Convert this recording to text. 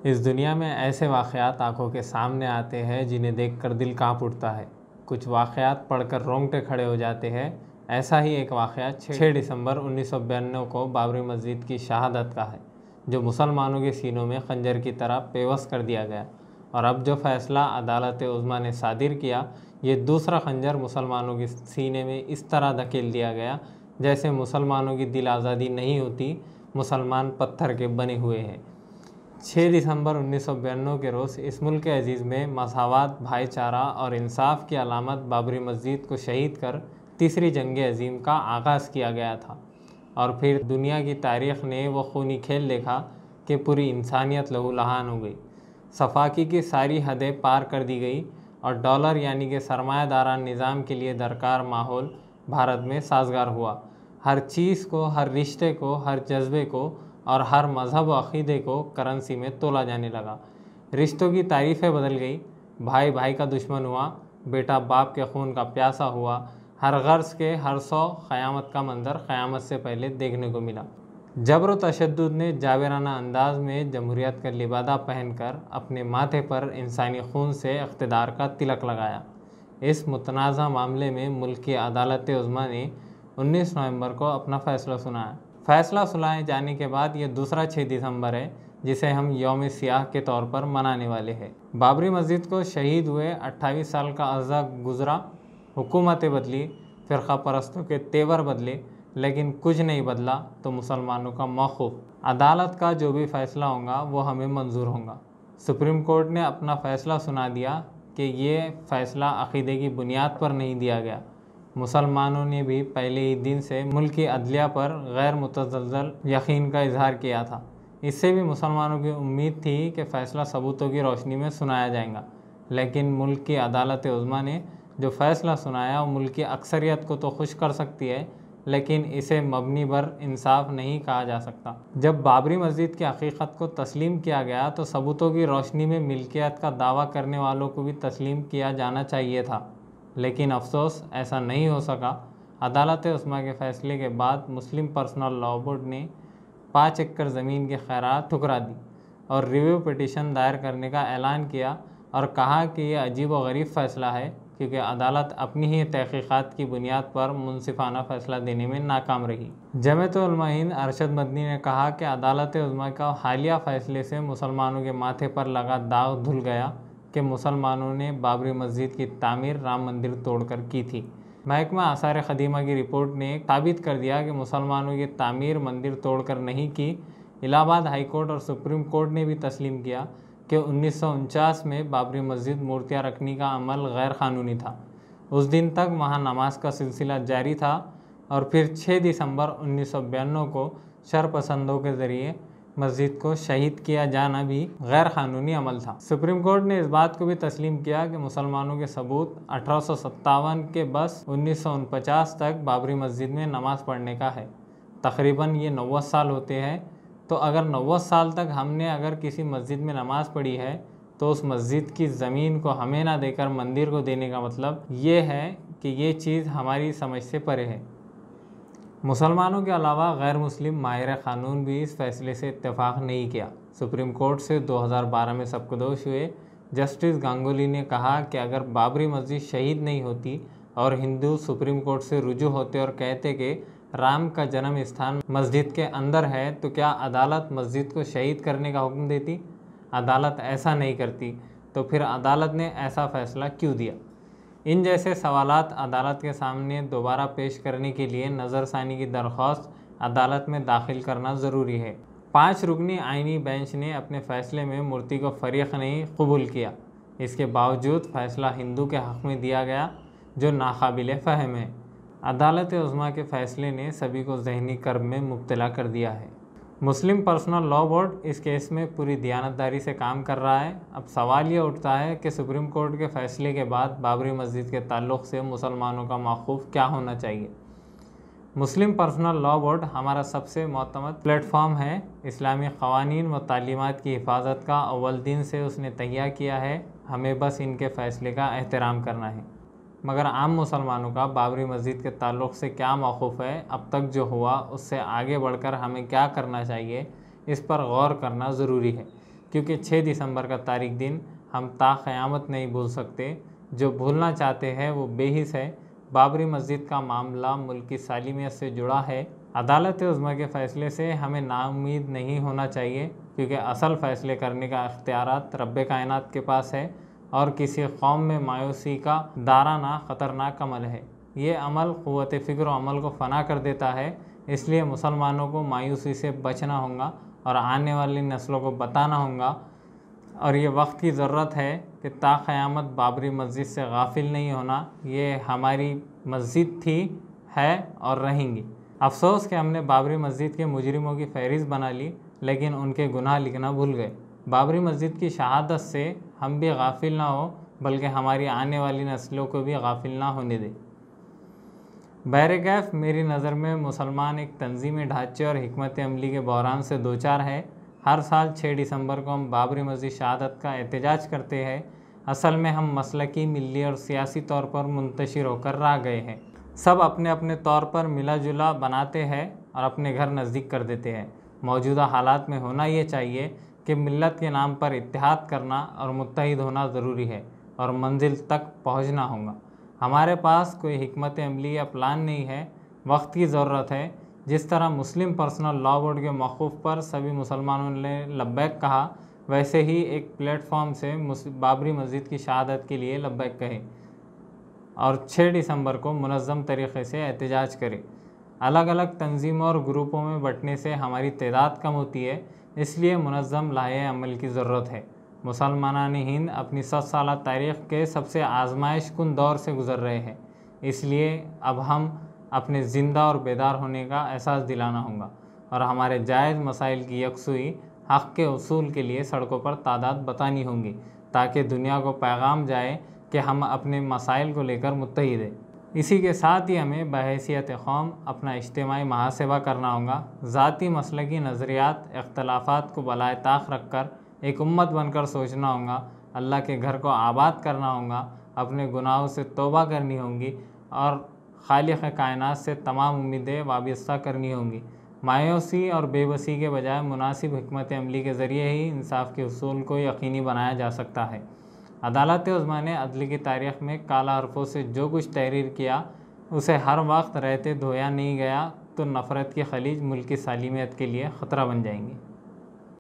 इस दुनिया में ऐसे वाक़यात आंखों के सामने आते हैं जिन्हें देखकर दिल कांप उठता है। कुछ वाक़यात पढ़कर रोंगटे खड़े हो जाते हैं। ऐसा ही एक वाक़या 6 दिसंबर 1992 को बाबरी मस्जिद की शहादत का है, जो मुसलमानों के सीनों में खंजर की तरह पेवस्त कर दिया गया। और अब जो फैसला अदालत उज़्मा ने सादिर किया, ये दूसरा खंजर मुसलमानों के सीने में इस तरह धकेल दिया गया जैसे मुसलमानों की दिल आज़ादी नहीं होती, मुसलमान पत्थर के बने हुए हैं। 6 दिसंबर 1992 के रोज़ इस मुल्क के अजीज़ में मसावात, भाईचारा और इंसाफ की अलामत बाबरी मस्जिद को शहीद कर तीसरी जंग अजीम का आगाज़ किया गया था। और फिर दुनिया की तारीख़ ने वो खूनी खेल देखा कि पूरी इंसानियत लहूलुहान हो गई। सफाकी की सारी हदें पार कर दी गई और डॉलर यानी कि सरमायादारान निज़ाम के लिए दरकार माहौल भारत में साजगार हुआ। हर चीज़ को, हर रिश्ते को, हर जज्बे को और हर मज़हब व अक़ीदे को करेंसी में तोला जाने लगा। रिश्तों की तारीफ़ें बदल गई। भाई भाई का दुश्मन हुआ, बेटा बाप के खून का प्यासा हुआ। हर गर्ज़ के हर सौ क़यामत का मंज़र क़यामत से पहले देखने को मिला। जबर व तशद्दुद ने जावेराना अंदाज में जमहूरियत का लिबादा पहनकर अपने माथे पर इंसानी खून से इक़्तिदार का तिलक लगाया। इस मुतनाज़ा मामले में मुल्क की अदालत उज़्मा ने 19 नवंबर को अपना फ़ैसला सुनाया। फ़ैसला सुनाए जाने के बाद ये दूसरा 6 दिसंबर है जिसे हम यौम सियाह के तौर पर मनाने वाले हैं। बाबरी मस्जिद को शहीद हुए 28 साल का अर्सा गुज़रा, हुकूमतें बदली, फ़िरक़ा परस्तों के तेवर बदले, लेकिन कुछ नहीं बदला तो मुसलमानों का मौक़ूफ़। अदालत का जो भी फ़ैसला होगा वो हमें मंजूर होगा। सुप्रीम कोर्ट ने अपना फ़ैसला सुना दिया कि ये फ़ैसला अक़ीदे की बुनियाद पर नहीं दिया गया। मुसलमानों ने भी पहले ही दिन से मुल्क की अदलिया पर गैर मुतज़ल्ज़ल यकीन का इजहार किया था। इससे भी मुसलमानों की उम्मीद थी कि फ़ैसला सबूतों की रोशनी में सुनाया जाएगा, लेकिन मुल्क की अदालत उज़्मा ने जो फ़ैसला सुनाया वो मुल्क की अक्सरियत को तो खुश कर सकती है, लेकिन इसे मबनी बर इंसाफ नहीं कहा जा सकता। जब बाबरी मस्जिद की हकीकत को तस्लीम किया गया तो सबूतों की रोशनी में मिल्कियत का दावा करने वालों को भी तस्लीम किया जाना चाहिए था, लेकिन अफसोस ऐसा नहीं हो सका। अदालत उज़्मा के फ़ैसले के बाद मुस्लिम पर्सनल लॉ बोर्ड ने 5 एकड़ ज़मीन की खैरात ठुकरा दी और रिव्यू पिटीशन दायर करने का ऐलान किया और कहा कि यह अजीब व गरीब फ़ैसला है क्योंकि अदालत अपनी ही तहक़ीक़ात की बुनियाद पर मुनसिफ़ाना फ़ैसला देने में नाकाम रही। जमीयत उलमा हिंद अरशद मदनी ने कहा कि अदालत उज़्मा का हालिया फ़ैसले से मुसलमानों के माथे पर लगा दाग धुल गया कि मुसलमानों ने बाबरी मस्जिद की तामीर राम मंदिर तोड़कर की थी। महकमा आसार क़दीमा की रिपोर्ट ने साबित कर दिया कि मुसलमानों की तामीर मंदिर तोड़कर नहीं की। इलाहाबाद हाई कोर्ट और सुप्रीम कोर्ट ने भी तस्लीम किया कि 1949 में बाबरी मस्जिद मूर्तियाँ रखने का अमल गैर क़ानूनी था। उस दिन तक वहाँ नमाज का सिलसिला जारी था और फिर 6 दिसंबर 1992 को शरपसंदों के ज़रिए मस्जिद को शहीद किया जाना भी गैर क़ानूनी अमल था। सुप्रीम कोर्ट ने इस बात को भी तस्लीम किया कि मुसलमानों के सबूत 1857 के बस 1949 तक बाबरी मस्जिद में नमाज़ पढ़ने का है। तकरीबन ये 90 साल होते हैं, तो अगर 90 साल तक हमने अगर किसी मस्जिद में नमाज़ पढ़ी है तो उस मस्जिद की ज़मीन को हमें ना देकर मंदिर को देने का मतलब ये है कि ये चीज़ हमारी समझ से परे है। मुसलमानों के अलावा गैर मुस्लिम माहिर क़ानून भी इस फैसले से इत्तेफाक नहीं किया। सुप्रीम कोर्ट से 2012 में सबकदोश हुए जस्टिस गांगुली ने कहा कि अगर बाबरी मस्जिद शहीद नहीं होती और हिंदू सुप्रीम कोर्ट से रुजू होते और कहते कि राम का जन्म स्थान मस्जिद के अंदर है, तो क्या अदालत मस्जिद को शहीद करने का हुक्म देती? अदालत ऐसा नहीं करती, तो फिर अदालत ने ऐसा फ़ैसला क्यों दिया? इन जैसे सवालात अदालत के सामने दोबारा पेश करने के लिए नज़रसानी की दरख्वास्त अदालत में दाखिल करना ज़रूरी है। 5 रुकनी आइनी बेंच ने अपने फ़ैसले में मूर्ति को फ़रीक़ नहीं कबूल किया। इसके बावजूद फ़ैसला हिंदू के हक़ में दिया गया, जो नाकाबिल फ़हम है। अदालत उज़्मा के फ़ैसले ने सभी को ज़हनी कर्ब में मुब्तला कर दिया है। मुस्लिम पर्सनल लॉ बोर्ड इस केस में पूरी दियानतदारी से काम कर रहा है। अब सवाल ये उठता है कि सुप्रीम कोर्ट के फ़ैसले के बाद बाबरी मस्जिद के ताल्लुक़ से मुसलमानों का मौक़ूफ़ क्या होना चाहिए। मुस्लिम पर्सनल लॉ बोर्ड हमारा सबसे मोतमद प्लेटफॉर्म है। इस्लामी क़वानीन व तालीमात की हिफाजत का अव्वल दिन से उसने तहिया किया है। हमें बस इनके फ़ैसले का एहतराम करना है। मगर आम मुसलमानों का बाबरी मस्जिद के ताल्लुक़ से क्या मौक़ूफ़ है, अब तक जो हुआ उससे आगे बढ़कर हमें क्या करना चाहिए, इस पर गौर करना ज़रूरी है। क्योंकि 6 दिसंबर का तारीख दिन हम ता क़यामत नहीं भूल सकते। जो भूलना चाहते हैं वो बेहिस है। बाबरी मस्जिद का मामला मुल्क की सालिमियत से जुड़ा है। अदालत उज़्मा के फ़ैसले से हमें नाउम्मीद नहीं होना चाहिए, क्योंकि असल फ़ैसले करने का इख्तियारात रब्बे कायनात के पास है और किसी कौम में मायूसी का दाराना ख़तरनाक अमल है। ये अमल क़ुव्वत फ़िक्र और अमल को फ़ना कर देता है। इसलिए मुसलमानों को मायूसी से बचना होगा और आने वाली नस्लों को बताना होगा। और ये वक्त की ज़रूरत है कि ता क़यामत बाबरी मस्जिद से गाफिल नहीं होना। ये हमारी मस्जिद थी, है और रहेंगी। अफसोस कि हमने बाबरी मस्जिद के मुजरिमों की फ़हरिस्त बना ली, लेकिन उनके गुनाह लिखना भूल गए। बाबरी मस्जिद की शहादत से हम भी गाफिल ना हो, बल्कि हमारी आने वाली नस्लों को भी गाफिल ना होने दें। बहरकैफ मेरी नज़र में मुसलमान एक तंजीमी ढांचे और हिकमत अमली के बहरान से दो चार है। हर साल 6 दिसंबर को हम बाबरी मस्जिद शहादत का एहतजाज करते हैं। असल में हम मसलकी, मिली और सियासी तौर पर मुंतशिर होकर रह गए हैं। सब अपने अपने तौर पर मिला जुला बनाते हैं और अपने घर नज़दीक कर देते हैं। मौजूदा हालात में होना ये चाहिए कि मिल्लत के नाम पर इत्तेहाद करना और मुत्तहिद होना ज़रूरी है और मंजिल तक पहुँचना होगा। हमारे पास कोई हिकमत अमली या प्लान नहीं है, वक्त की ज़रूरत है। जिस तरह मुस्लिम पर्सनल लॉ बोर्ड के मौक़ूफ़ पर सभी मुसलमानों ने लब्बैक कहा, वैसे ही एक प्लेटफॉर्म से बाबरी मस्जिद की शहादत के लिए लब्बैक कहे और 6 दिसंबर को मुनज़्ज़म तरीक़े से एहतजाज करे। अलग अलग तंजीमों और ग्रुपों में बँटने से हमारी तादाद कम होती है, इसलिए मुनज़्ज़म लाहे अमल की ज़रूरत है। मुसलमानान हिंद अपनी 100 साला तारीख़ के सबसे आजमाइश कुन दौर से गुज़र रहे हैं, इसलिए अब हम अपने ज़िंदा और बेदार होने का एहसास दिलाना होगा और हमारे जायज़ मसाइल की यकसुई हक़ के उसूल के लिए सड़कों पर तादाद बतानी होंगी, ताकि दुनिया को पैगाम जाए कि हम अपने मसाइल को लेकर मुत्तहिद हैं। इसी के साथ ही हमें बहैसियत कौम अपना इज्तिमाई मुहासिबा करना होगा। ज़ाती मसलकी नज़रियात इख्तलाफात को बलाए ताक़ रख कर एक उम्मत बनकर सोचना होगा। अल्लाह के घर को आबाद करना होगा, अपने गुनाहों से तौबा करनी होगी और खालिक़ कायनात से तमाम उम्मीदें वाबस्ता करनी होंगी। मायूसी और बेबसी के बजाय मुनासिब हिकमत अमली के ज़रिए ही इंसाफ के उसूल को यकीनी बनाया जा सकता है। अदालत उज़्मा ने अदल की तारीख़ में काला हरफों से जो कुछ तहरीर किया, उसे हर वक्त रहते धोया नहीं गया तो नफ़रत की खलीज मुल्क की सालिमियत के लिए ख़तरा बन जाएंगी।